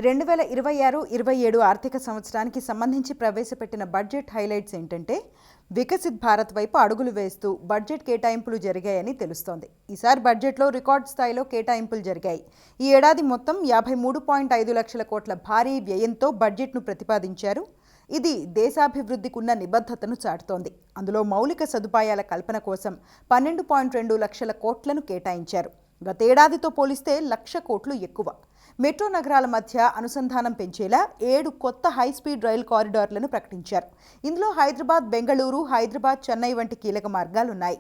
2026-27 ఆర్థిక సంవత్సరానికి సంబంధించి ప్రవేశపెట్టిన బడ్జెట్ హైలైట్స్ ఏంటంటే వికసిత్ భారత్ వైపు అడుగులు వేస్తూ బడ్జెట్ కేటాయింపులు జరిగాయని తెలుస్తోంది. ఈసారి బడ్జెట్లో రికార్డు స్థాయిలో కేటాయింపులు జరిగాయి. ఈ ఏడాది మొత్తం 53.5 లక్షల కోట్ల భారీ వ్యయంతో బడ్జెట్ను ప్రతిపాదించారు. ఇది దేశాభివృద్ధికి ఉన్న నిబద్ధతను చాటుతోంది. అందులో మౌలిక సదుపాయాల కల్పన కోసం 12.2 లక్షల కోట్లను కేటాయించారు. గతేడాదితో పోలిస్తే 1,00,000 కోట్లు ఎక్కువ. మెట్రో నగరాల మధ్య అనుసంధానం పెంచేలా 7 కొత్త హైస్పీడ్ రైల్ కారిడార్లను ప్రకటించారు. ఇందులో హైదరాబాద్, బెంగళూరు, హైదరాబాద్, చెన్నై వంటి కీలక మార్గాలున్నాయి.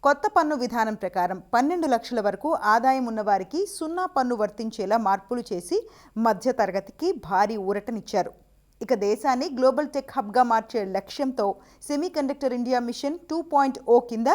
కొత్త పన్ను విధానం ప్రకారం 12 లక్షల వరకు ఆదాయం ఉన్నవారికి 0 పన్ను వర్తించేలా మార్పులు చేసి మధ్యతరగతికి భారీ ఊరటనిచ్చారు. ఇక దేశాన్ని గ్లోబల్ టెక్ హబ్గా మార్చే లక్ష్యంతో సెమీకండక్టర్ ఇండియా మిషన్ 2.0 కింద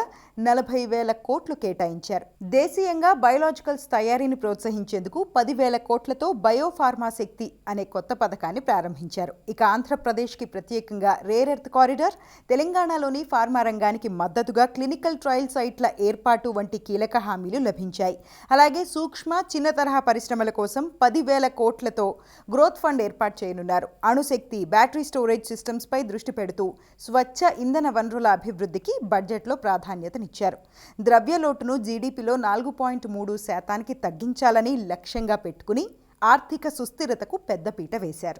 40,000 కోట్లు కేటాయించారు. దేశీయంగా బయోలాజికల్స్ తయారీని ప్రోత్సహించేందుకు 10,000 కోట్లతో బయోఫార్మా శక్తి అనే కొత్త పథకాన్ని ప్రారంభించారు. ఇక ఆంధ్రప్రదేశ్కి ప్రత్యేకంగా రేర్ ఎర్త్ కారిడార్, తెలంగాణలోని ఫార్మా రంగానికి మద్దతుగా క్లినికల్ ట్రయల్ సైట్ల ఏర్పాటు వంటి కీలక హామీలు లభించాయి. అలాగే సూక్ష్మ, చిన్న తరహా పరిశ్రమల కోసం 10,000 కోట్లతో గ్రోత్ ఫండ్ ఏర్పాటు చేయనున్నారు. అణుశక్తి, బ్యాటరీ స్టోరేజ్ సిస్టమ్స్ పై దృష్టి పెడుతూ స్వచ్ఛ ఇంధన వనరుల అభివృద్ధికి బడ్జెట్లో ప్రాధాన్యతనిచ్చారు. ద్రవ్యలోటును జీడీపీలో 4.3% తగ్గించాలని లక్ష్యంగా పెట్టుకుని ఆర్థిక సుస్థిరతకు పెద్దపీట వేశారు.